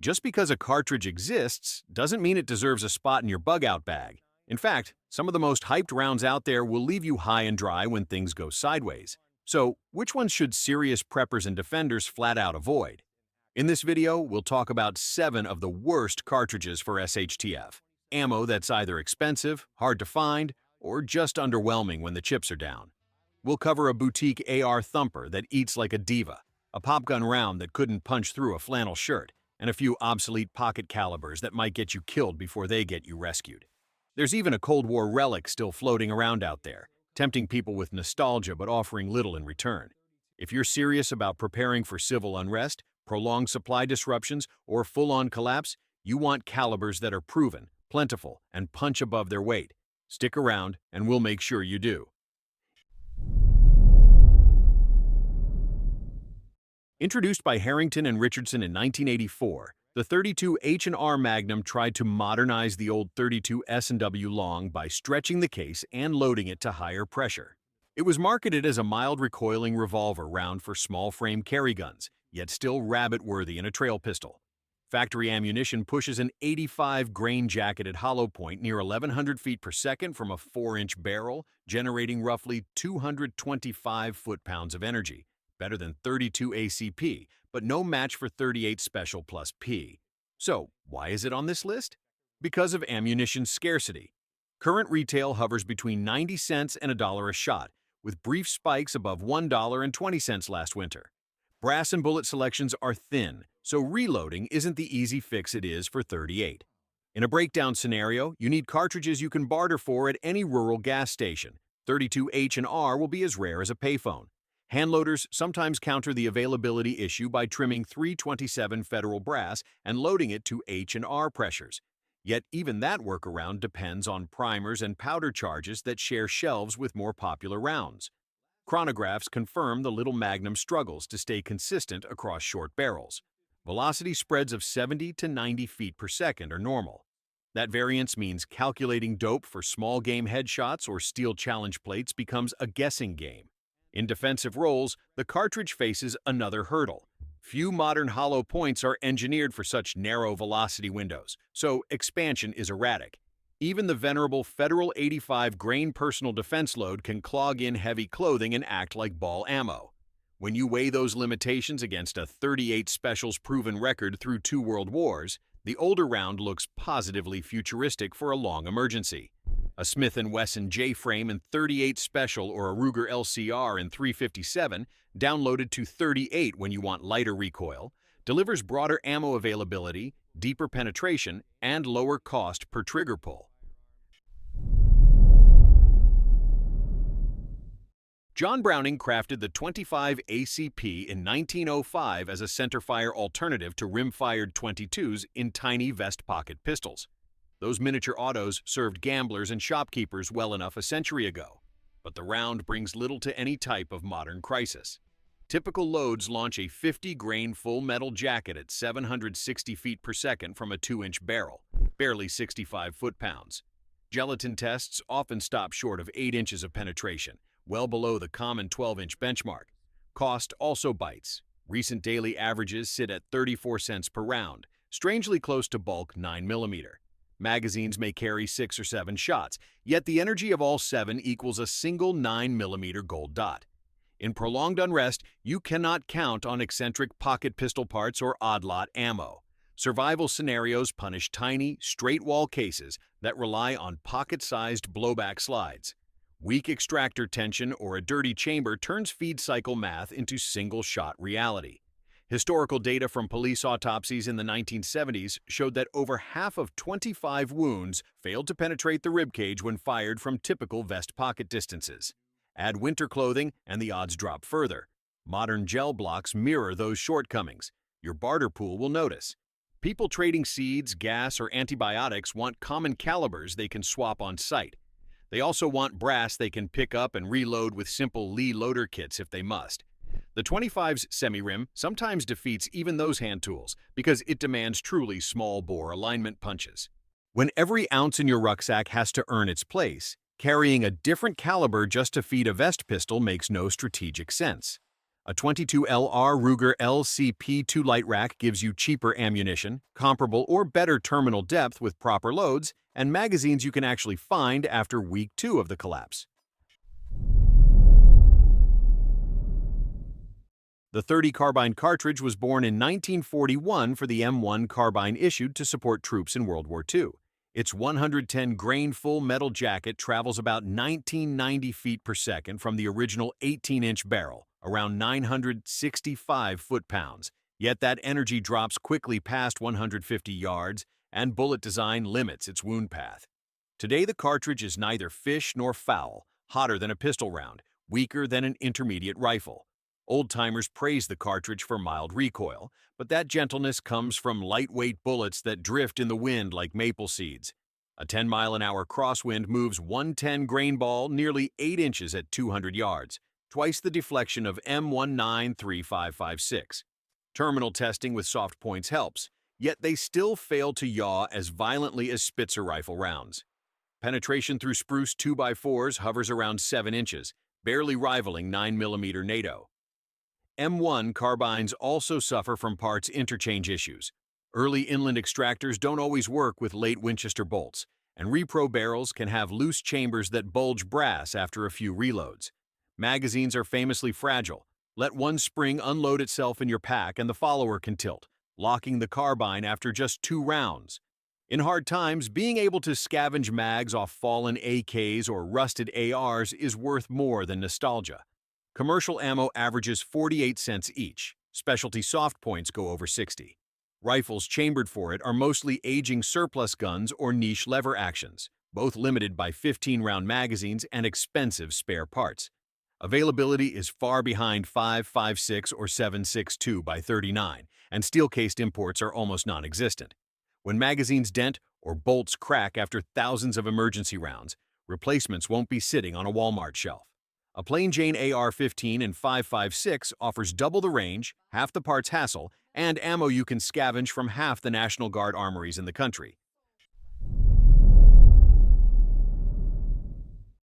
Just because a cartridge exists doesn't mean it deserves a spot in your bug-out bag. In fact, some of the most hyped rounds out there will leave you high and dry when things go sideways. So, which ones should serious preppers and defenders flat out avoid? In this video, we'll talk about 7 of the worst cartridges for SHTF. Ammo that's either expensive, hard to find, or just underwhelming when the chips are down. We'll cover a boutique AR thumper that eats like a diva, a popgun round that couldn't punch through a flannel shirt, and a few obsolete pocket calibers that might get you killed before they get you rescued. There's even a Cold War relic still floating around out there, tempting people with nostalgia but offering little in return. If you're serious about preparing for civil unrest, prolonged supply disruptions, or full-on collapse, you want calibers that are proven, plentiful, and punch above their weight. Stick around, and we'll make sure you do. Introduced by Harrington and Richardson in 1984, the 32 H&R Magnum tried to modernize the old 32 S&W Long by stretching the case and loading it to higher pressure. It was marketed as a mild recoiling revolver round for small-frame carry guns, yet still rabbit-worthy in a trail pistol. Factory ammunition pushes an 85-grain jacketed hollow point near 1,100 feet per second from a 4-inch barrel, generating roughly 225 foot-pounds of energy. Better than 32 ACP, but no match for 38 Special plus P. So, why is it on this list? Because of ammunition scarcity. Current retail hovers between 90 cents and $1 a shot, with brief spikes above $1.20 last winter. Brass and bullet selections are thin, so reloading isn't the easy fix it is for 38. In a breakdown scenario, you need cartridges you can barter for at any rural gas station. 32 H&R will be as rare as a payphone. Handloaders sometimes counter the availability issue by trimming 327 Federal brass and loading it to H&R pressures. Yet even that workaround depends on primers and powder charges that share shelves with more popular rounds. Chronographs confirm the Little Magnum struggles to stay consistent across short barrels. Velocity spreads of 70 to 90 feet per second are normal. That variance means calculating dope for small game headshots or steel challenge plates becomes a guessing game. In defensive roles, the cartridge faces another hurdle. Few modern hollow points are engineered for such narrow velocity windows, so expansion is erratic. Even the venerable Federal 85-grain personal defense load can clog in heavy clothing and act like ball ammo. When you weigh those limitations against a 38 Special's proven record through 2 world wars, the older round looks positively futuristic for a long emergency. A Smith & Wesson J-frame in 38 Special or a Ruger LCR in 357, downloaded to 38 when you want lighter recoil, delivers broader ammo availability, deeper penetration, and lower cost per trigger pull. John Browning crafted the 25 ACP in 1905 as a centerfire alternative to rim-fired 22s in tiny vest pocket pistols. Those miniature autos served gamblers and shopkeepers well enough a century ago, but the round brings little to any type of modern crisis. Typical loads launch a 50-grain full metal jacket at 760 feet per second from a 2-inch barrel, barely 65 foot-pounds. Gelatin tests often stop short of 8 inches of penetration, well below the common 12-inch benchmark. Cost also bites. Recent daily averages sit at 34 cents per round, strangely close to bulk 9mm. Magazines may carry 6 or 7 shots, yet the energy of all 7 equals a single 9mm gold dot. In prolonged unrest, you cannot count on eccentric pocket pistol parts or odd-lot ammo. Survival scenarios punish tiny, straight-wall cases that rely on pocket-sized blowback slides. Weak extractor tension or a dirty chamber turns feed cycle math into single-shot reality. Historical data from police autopsies in the 1970s showed that over half of 25 wounds failed to penetrate the ribcage when fired from typical vest pocket distances. Add winter clothing, and the odds drop further. Modern gel blocks mirror those shortcomings. Your barter pool will notice. People trading seeds, gas, or antibiotics want common calibers they can swap on site. They also want brass they can pick up and reload with simple Lee loader kits if they must. The 25's semi-rim sometimes defeats even those hand tools because it demands truly small-bore alignment punches. When every ounce in your rucksack has to earn its place, carrying a different caliber just to feed a vest pistol makes no strategic sense. A 22LR Ruger LCP-2 light rack gives you cheaper ammunition, comparable or better terminal depth with proper loads, and magazines you can actually find after week 2 of the collapse. The .30 carbine cartridge was born in 1941 for the M1 carbine issued to support troops in World War II. Its 110-grain full metal jacket travels about 1990 feet per second from the original 18-inch barrel, around 965 foot-pounds. Yet that energy drops quickly past 150 yards, and bullet design limits its wound path. Today the cartridge is neither fish nor fowl, hotter than a pistol round, weaker than an intermediate rifle. Old-timers praise the cartridge for mild recoil, but that gentleness comes from lightweight bullets that drift in the wind like maple seeds. A 10-mile-an-hour crosswind moves one 10-grain ball nearly 8 inches at 200 yards, twice the deflection of M193556. Terminal testing with soft points helps, yet they still fail to yaw as violently as Spitzer rifle rounds. Penetration through spruce 2x4s hovers around 7 inches, barely rivaling 9mm NATO. M1 carbines also suffer from parts interchange issues. Early inland extractors don't always work with late Winchester bolts, and repro barrels can have loose chambers that bulge brass after a few reloads. Magazines are famously fragile. Let one spring unload itself in your pack and the follower can tilt, locking the carbine after just 2 rounds. In hard times, being able to scavenge mags off fallen AKs or rusted ARs is worth more than nostalgia. Commercial ammo averages 48 cents each. Specialty soft points go over 60. Rifles chambered for it are mostly aging surplus guns or niche lever actions, both limited by 15-round magazines and expensive spare parts. Availability is far behind 5.56 or 7.62 by 39, and steel-cased imports are almost non-existent. When magazines dent or bolts crack after thousands of emergency rounds, replacements won't be sitting on a Walmart shelf. A plain Jane AR-15 in 5.56 offers double the range, half the parts hassle, and ammo you can scavenge from half the National Guard armories in the country.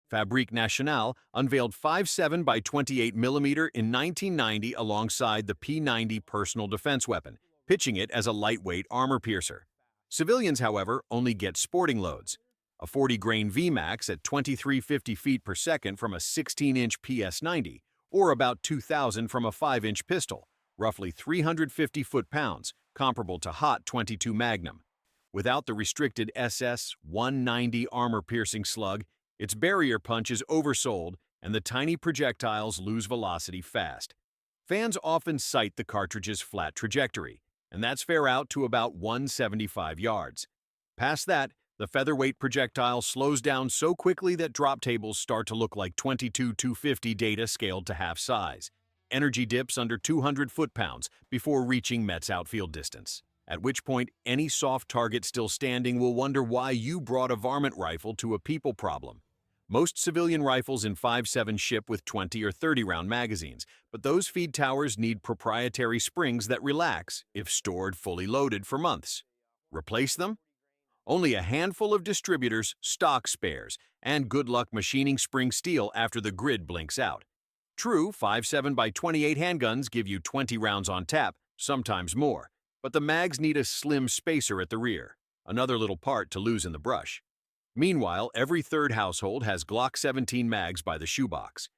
Fabrique Nationale unveiled 5.7 by 28mm in 1990 alongside the P90 personal defense weapon, pitching it as a lightweight armor piercer. Civilians, however, only get sporting loads. A 40-grain VMAX at 2350 feet per second from a 16-inch PS90, or about 2,000 from a 5-inch pistol, roughly 350 foot-pounds, comparable to hot .22 Magnum. Without the restricted SS-190 armor-piercing slug, its barrier punch is oversold and the tiny projectiles lose velocity fast. Fans often cite the cartridge's flat trajectory, and that's fair out to about 175 yards. Past that, the featherweight projectile slows down so quickly that drop tables start to look like 22-250 data scaled to half size. Energy dips under 200 foot-pounds before reaching Met's outfield distance, at which point any soft target still standing will wonder why you brought a varmint rifle to a people problem. Most civilian rifles in 5.7 ship with 20 or 30-round magazines, but those feed towers need proprietary springs that relax if stored fully loaded for months. Replace them? Only a handful of distributors stock spares, and good luck machining spring steel after the grid blinks out. True, 5.7 by 28 handguns give you 20 rounds on tap, sometimes more, but the mags need a slim spacer at the rear, another little part to lose in the brush. Meanwhile, every third household has Glock 17 mags by the shoebox.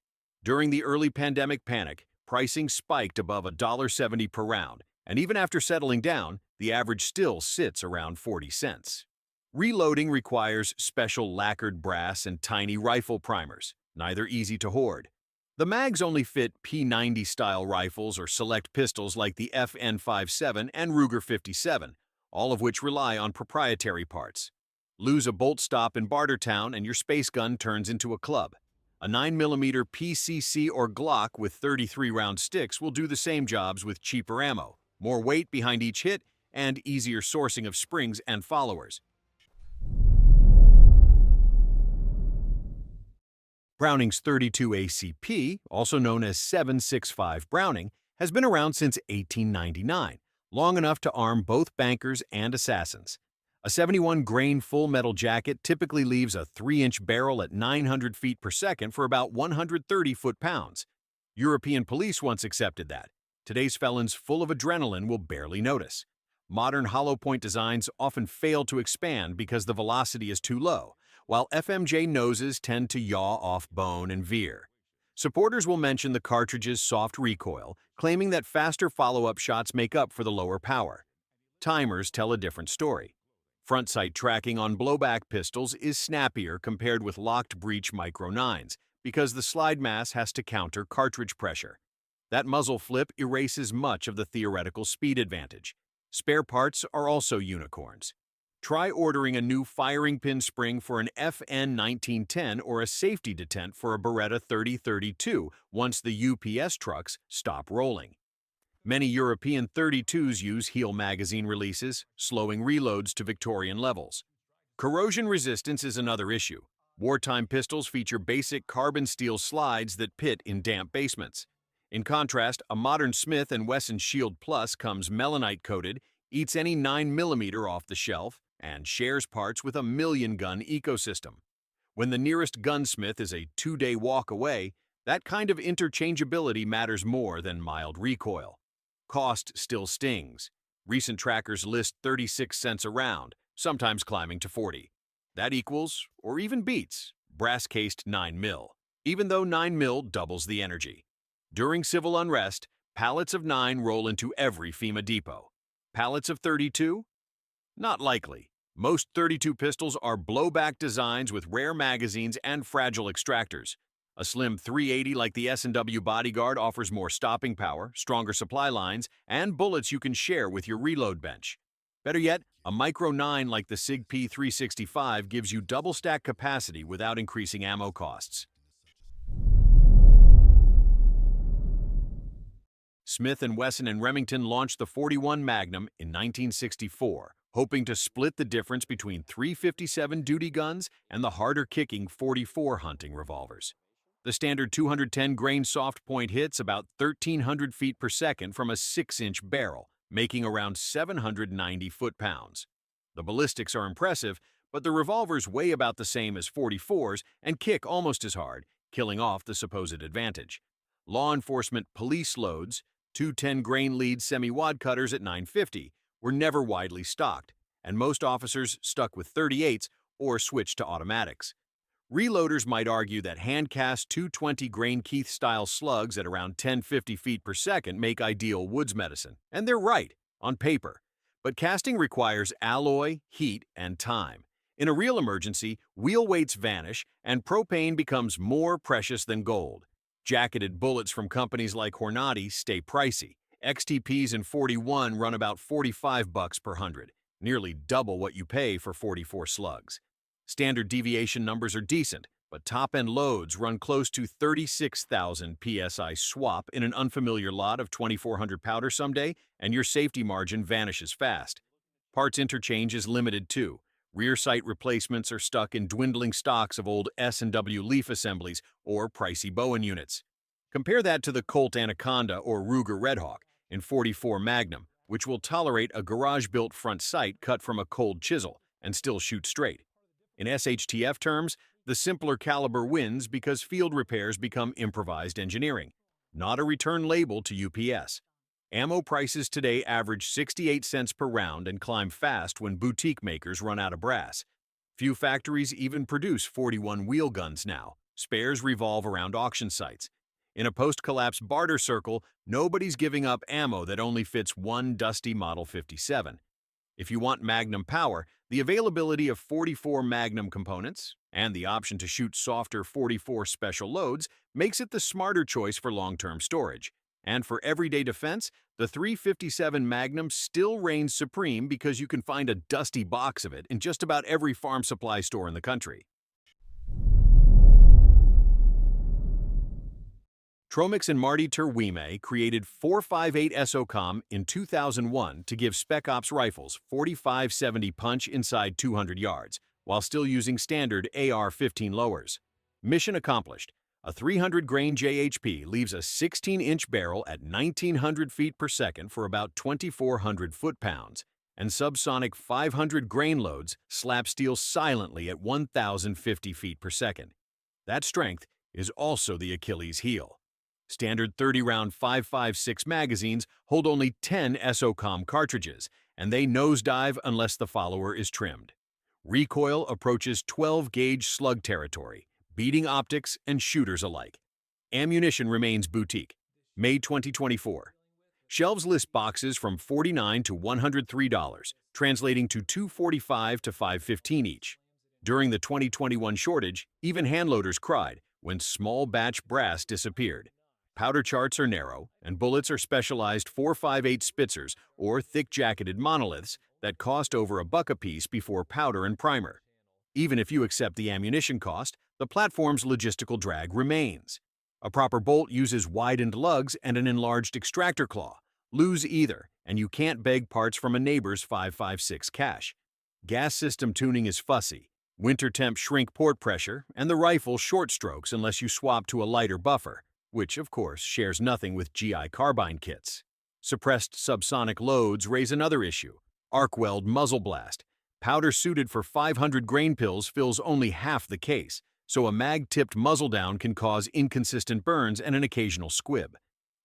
During the early pandemic panic, pricing spiked above $1.70 per round, and even after settling down, the average still sits around 40 cents. Reloading requires special lacquered brass and tiny rifle primers, neither easy to hoard. The mags only fit P90-style rifles or select pistols like the FN57 and Ruger 57, all of which rely on proprietary parts. Lose a bolt stop in Bartertown and your space gun turns into a club. A 9mm PCC or Glock with 33-round sticks will do the same jobs with cheaper ammo, more weight behind each hit, and easier sourcing of springs and followers. Browning's .32 ACP, also known as 7.65 Browning, has been around since 1899, long enough to arm both bankers and assassins. A 71-grain full metal jacket typically leaves a 3-inch barrel at 900 feet per second for about 130 foot-pounds. European police once accepted that. Today's felons full of adrenaline will barely notice. Modern hollow point designs often fail to expand because the velocity is too low, while FMJ noses tend to yaw off bone and veer. Supporters will mention the cartridge's soft recoil, claiming that faster follow-up shots make up for the lower power. Timers tell a different story. Front sight tracking on blowback pistols is snappier compared with locked breech Micro 9s because the slide mass has to counter cartridge pressure. That muzzle flip erases much of the theoretical speed advantage. Spare parts are also unicorns. Try ordering a new firing pin spring for an FN 1910 or a safety detent for a Beretta 3032 once the UPS trucks stop rolling. Many European 32s use heel magazine releases, slowing reloads to Victorian levels. Corrosion resistance is another issue. Wartime pistols feature basic carbon steel slides that pit in damp basements. In contrast, a modern Smith & Wesson Shield Plus comes melanite-coated, eats any 9mm off the shelf, and shares parts with a million-gun ecosystem. When the nearest gunsmith is a 2-day walk away, that kind of interchangeability matters more than mild recoil. Cost still stings. Recent trackers list 36 cents a round, sometimes climbing to 40. That equals, or even beats, brass-cased 9mm, even though 9mm doubles the energy. During civil unrest, pallets of 9 roll into every FEMA depot. Pallets of 32? Not likely. Most 32 pistols are blowback designs with rare magazines and fragile extractors. A slim 380 like the S&W Bodyguard offers more stopping power, stronger supply lines, and bullets you can share with your reload bench. Better yet, a Micro 9 like the SIG P365 gives you double-stack capacity without increasing ammo costs. Smith & Wesson and Remington launched the .41 Magnum in 1964, hoping to split the difference between .357 duty guns and the harder-kicking .44 hunting revolvers. The standard 210-grain soft point hits about 1,300 feet per second from a 6-inch barrel, making around 790 foot-pounds. The ballistics are impressive, but the revolvers weigh about the same as .44s and kick almost as hard, killing off the supposed advantage. Law enforcement police loads, two 10-grain lead semi-wad cutters at $9.50, were never widely stocked, and most officers stuck with .38s or switched to automatics. Reloaders might argue that hand-cast 220-grain Keith-style slugs at around 1050 feet per second make ideal woods medicine, and they're right, on paper. But casting requires alloy, heat, and time. In a real emergency, wheel weights vanish, and propane becomes more precious than gold. Jacketed bullets from companies like Hornady stay pricey. XTPs in .41 run about $45 per 100, nearly double what you pay for .44 slugs. Standard deviation numbers are decent, but top-end loads run close to 36,000 psi swap in an unfamiliar lot of 2,400 powder someday, and your safety margin vanishes fast. Parts interchange is limited too. Rear sight replacements are stuck in dwindling stocks of old S&W leaf assemblies or pricey Bowen units. Compare that to the Colt Anaconda or Ruger Redhawk in .44 Magnum, which will tolerate a garage-built front sight cut from a cold chisel and still shoot straight. In SHTF terms, the simpler caliber wins because field repairs become improvised engineering, not a return label to UPS. Ammo prices today average 68 cents per round and climb fast when boutique makers run out of brass. Few factories even produce .41 wheel guns now. Spares revolve around auction sites. In a post-collapse barter circle, nobody's giving up ammo that only fits one dusty Model 57. If you want Magnum power, the availability of .44 Magnum components and the option to shoot softer .44 special loads makes it the smarter choice for long-term storage. And for everyday defense, the .357 Magnum still reigns supreme because you can find a dusty box of it in just about every farm supply store in the country. Tromix and Marty Terwime created .458 SOCOM in 2001 to give Spec Ops rifles .45-70 punch inside 200 yards, while still using standard AR-15 lowers. Mission accomplished. A 300-grain JHP leaves a 16-inch barrel at 1,900 feet per second for about 2,400 foot-pounds, and subsonic 500-grain loads slap steel silently at 1,050 feet per second. That strength is also the Achilles heel. Standard 30-round 5.56 magazines hold only 10 SOCOM cartridges, and they nosedive unless the follower is trimmed. Recoil approaches 12-gauge slug territory, beating optics and shooters alike. Ammunition remains boutique. May 2024. Shelves list boxes from $49 to $103, translating to $245 to $515 each. During the 2021 shortage, even handloaders cried when small batch brass disappeared. Powder charts are narrow, and bullets are specialized 4.58 Spitzers or thick-jacketed monoliths that cost over $1 apiece before powder and primer. Even if you accept the ammunition cost, the platform's logistical drag remains. A proper bolt uses widened lugs and an enlarged extractor claw. Lose either, and you can't beg parts from a neighbor's 5.56 cache. Gas system tuning is fussy. Winter temp shrink port pressure, and the rifle short strokes unless you swap to a lighter buffer, which, of course, shares nothing with GI Carbine kits. Suppressed subsonic loads raise another issue. Arc weld muzzle blast. Powder suited for 500 grain pills fills only half the case, so a mag-tipped muzzle down can cause inconsistent burns and an occasional squib.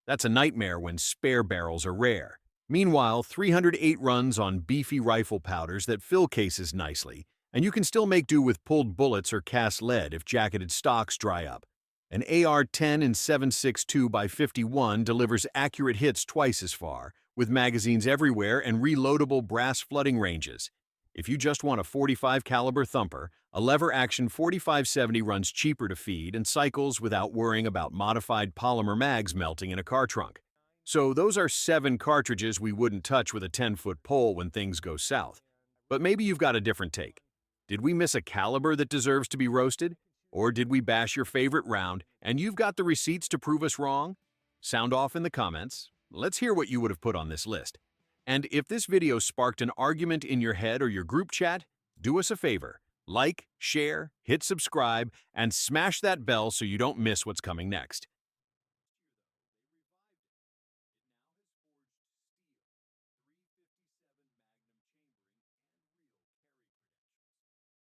That's a nightmare when spare barrels are rare. Meanwhile, 308 runs on beefy rifle powders that fill cases nicely, and you can still make do with pulled bullets or cast lead if jacketed stocks dry up. An AR-10 in 7.62x51 delivers accurate hits twice as far, with magazines everywhere and reloadable brass flooding ranges. If you just want a .45 caliber thumper, a lever-action 4570 runs cheaper to feed and cycles without worrying about modified polymer mags melting in a car trunk. So those are 7 cartridges we wouldn't touch with a 10-foot pole when things go south. But maybe you've got a different take. Did we miss a caliber that deserves to be roasted? Or did we bash your favorite round and you've got the receipts to prove us wrong? Sound off in the comments. Let's hear what you would have put on this list. And if this video sparked an argument in your head or your group chat, do us a favor. Like, share, hit subscribe, and smash that bell so you don't miss what's coming next.